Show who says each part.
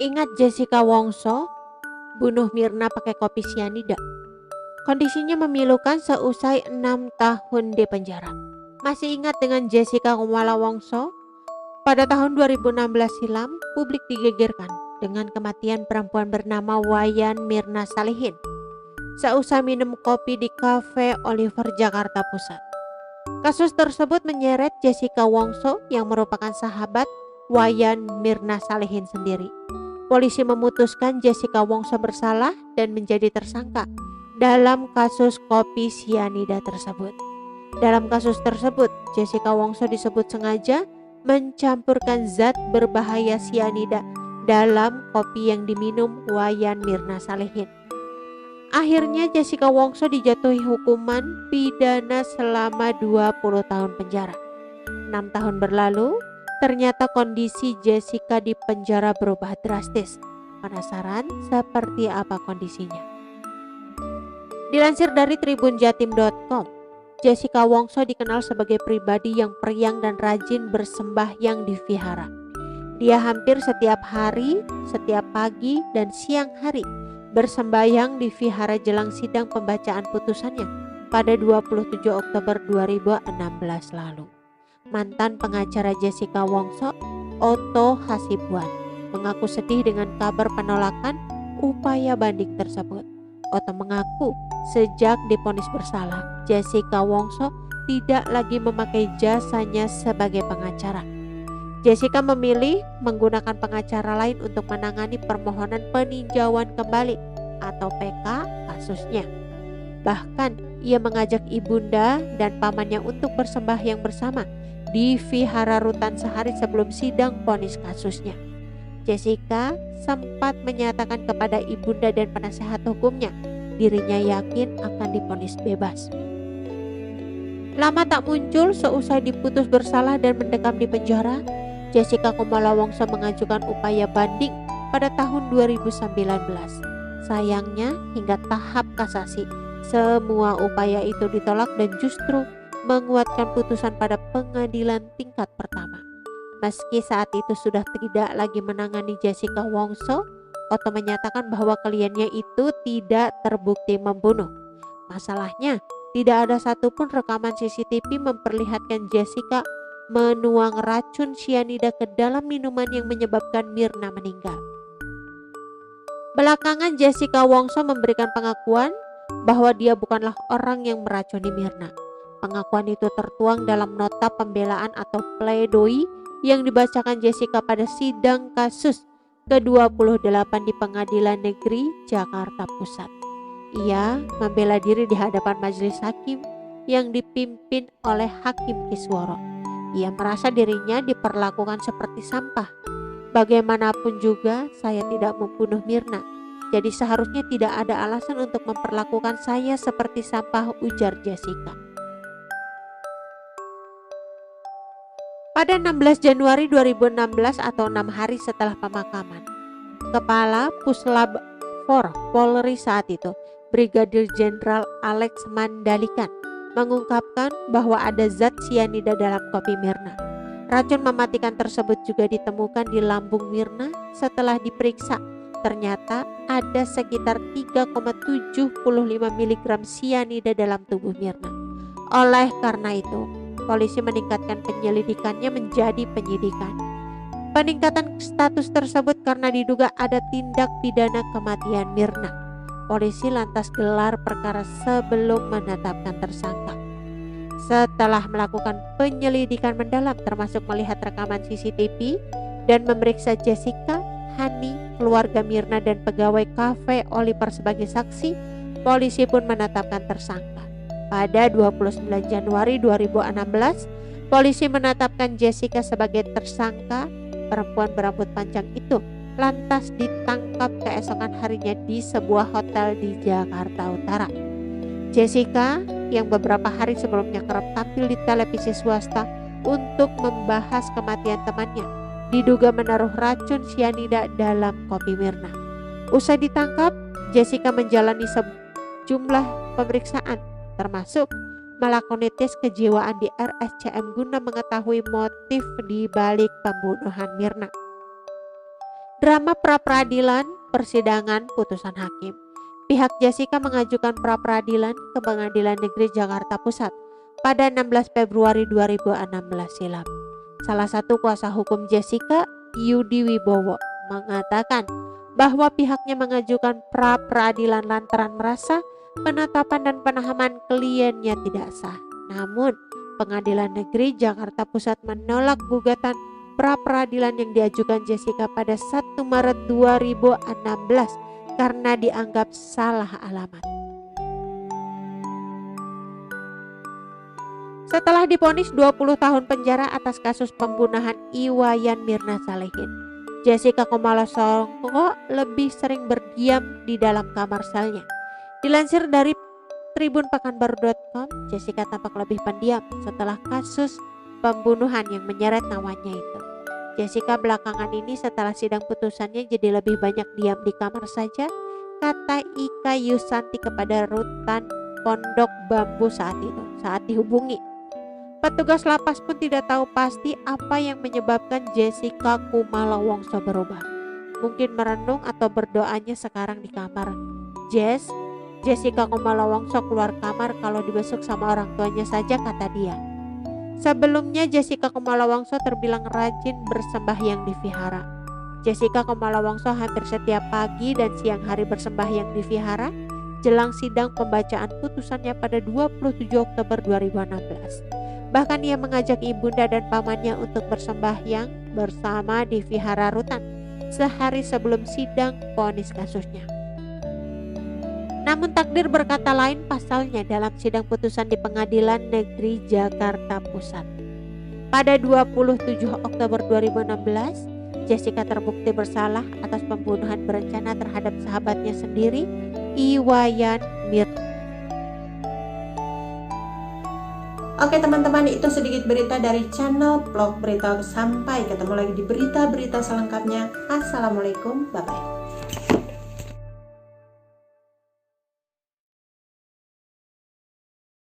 Speaker 1: Ingat Jessica Wongso bunuh Mirna pakai kopi sianida. Kondisinya memilukan seusai 6 tahun di penjara. Masih ingat dengan Jessica Kumala Wongso? Pada tahun 2016 silam, publik digegerkan dengan kematian perempuan bernama Wayan Mirna Salihin seusai minum kopi di Cafe Oliver Jakarta Pusat. Kasus tersebut menyeret Jessica Wongso yang merupakan sahabat Wayan Mirna Salihin sendiri. Polisi memutuskan Jessica Wongso bersalah dan menjadi tersangka dalam kasus kopi sianida tersebut. Dalam kasus tersebut, Jessica Wongso disebut sengaja mencampurkan zat berbahaya sianida dalam kopi yang diminum Wayan Mirna Salihin. Akhirnya Jessica Wongso dijatuhi hukuman pidana selama 20 tahun penjara. 6 tahun berlalu, ternyata kondisi Jessica di penjara berubah drastis. Penasaran seperti apa kondisinya? Dilansir dari tribunjatim.com, Jessica Wongso dikenal sebagai pribadi yang periang dan rajin bersembahyang di vihara. Dia hampir setiap hari, setiap pagi dan siang hari bersembahyang di vihara jelang sidang pembacaan putusannya pada 27 Oktober 2016 lalu. Mantan pengacara Jessica Wongso, Otto Hasibuan, mengaku sedih dengan kabar penolakan upaya banding tersebut. Otto mengaku sejak divonis bersalah, Jessica Wongso tidak lagi memakai jasanya sebagai pengacara. Jessica memilih menggunakan pengacara lain untuk menangani permohonan peninjauan kembali atau PK kasusnya. Bahkan ia mengajak ibunda dan pamannya untuk bersembahyang bersama di vihara rutan sehari sebelum sidang vonis kasusnya. Jessica sempat menyatakan kepada ibunda dan penasehat hukumnya dirinya yakin akan divonis bebas. Lama tak muncul seusai diputus bersalah dan mendekam di penjara, Jessica Kumala Wongso mengajukan upaya banding pada tahun 2019. Sayangnya hingga tahap kasasi, semua upaya itu ditolak dan justru menguatkan putusan pada pengadilan tingkat pertama. Meski saat itu sudah tidak lagi menangani Jessica Wongso, Otto menyatakan bahwa kliennya itu tidak terbukti membunuh. Masalahnya, tidak ada satupun rekaman CCTV memperlihatkan Jessica menuang racun sianida ke dalam minuman yang menyebabkan Mirna meninggal. Belakangan Jessica Wongso memberikan pengakuan bahwa dia bukanlah orang yang meracuni Mirna. Pengakuan itu tertuang dalam nota pembelaan atau pledoi yang dibacakan Jessica pada sidang kasus ke-28 di Pengadilan Negeri Jakarta Pusat. Ia membela diri di hadapan majelis hakim yang dipimpin oleh Hakim Kisworo. Ia merasa dirinya diperlakukan seperti sampah. Bagaimanapun juga saya tidak membunuh Mirna. Jadi seharusnya tidak ada alasan untuk memperlakukan saya seperti sampah, ujar Jessica. Pada 16 Januari 2016 atau 6 hari setelah pemakaman, Kepala Puslab 4 Polri saat itu, Brigadir Jenderal Alex Mandalikan, mengungkapkan bahwa ada zat sianida dalam kopi Mirna. Racun mematikan tersebut juga ditemukan di lambung Mirna setelah diperiksa. Ternyata ada sekitar 3,75 mg sianida dalam tubuh Mirna. Oleh karena itu, polisi meningkatkan penyelidikannya menjadi penyidikan. Peningkatan status tersebut karena diduga ada tindak pidana kematian Mirna. Polisi lantas gelar perkara sebelum menetapkan tersangka. Setelah melakukan penyelidikan mendalam termasuk melihat rekaman CCTV dan memeriksa Jessica, Hani, keluarga Mirna dan pegawai Cafe Oliver sebagai saksi, polisi pun menetapkan tersangka. Pada 29 Januari 2016, polisi menetapkan Jessica sebagai tersangka. Perempuan berambut panjang itu lantas ditangkap keesokan harinya di sebuah hotel di Jakarta Utara. Jessica yang beberapa hari sebelumnya kerap tampil di televisi swasta untuk membahas kematian temannya, diduga menaruh racun sianida dalam kopi Mirna. Usai ditangkap, Jessica menjalani sejumlah pemeriksaan, termasuk melakoni tes kejiwaan di RSCM guna mengetahui motif di balik pembunuhan Mirna. Drama pra-peradilan, persidangan, putusan hakim. Pihak Jessica mengajukan pra-peradilan ke Pengadilan Negeri Jakarta Pusat pada 16 Februari 2016 silam. Salah satu kuasa hukum Jessica, Yudi Wibowo, mengatakan bahwa pihaknya mengajukan pra-peradilan lantaran merasa penetapan dan penahanan kliennya tidak sah. Namun, Pengadilan Negeri Jakarta Pusat menolak gugatan pra-peradilan yang diajukan Jessica pada 1 Maret 2016 karena dianggap salah alamat. Setelah divonis 20 tahun penjara atas kasus pembunuhan Iwayan Mirna Salihin, Jessica Kumala Songko lebih sering berdiam di dalam kamar selnya. Dilansir dari tribunpekanbaru.com, Jessica tampak lebih pendiam setelah kasus pembunuhan yang menyeret nyawanya itu. Jessica belakangan ini setelah sidang putusannya jadi lebih banyak diam di kamar saja, kata Ika Yusanti kepada Rutan Pondok Bambu saat dihubungi. Petugas lapas pun tidak tahu pasti apa yang menyebabkan Jessica Kumala Wongso berubah. Mungkin merenung atau berdoanya sekarang di kamar. Jessica Kumala Wongso keluar kamar kalau dibesuk sama orang tuanya saja, kata dia. Sebelumnya Jessica Kumala Wongso terbilang rajin bersembahyang di vihara. Jessica Kumala Wongso hampir setiap pagi dan siang hari bersembahyang di vihara jelang sidang pembacaan putusannya pada 27 Oktober 2016. Bahkan ia mengajak ibunda dan pamannya untuk bersembahyang bersama di vihara rutan sehari sebelum sidang vonis kasusnya. Namun takdir berkata lain pasalnya dalam sidang putusan di Pengadilan Negeri Jakarta Pusat. Pada 27 Oktober 2016, Jessica terbukti bersalah atas pembunuhan berencana terhadap sahabatnya sendiri, Iwayan Mirna. Oke teman-teman, itu sedikit berita dari channel Vlog Berita. Sampai ketemu lagi di berita-berita selengkapnya. Assalamualaikum, bye-bye.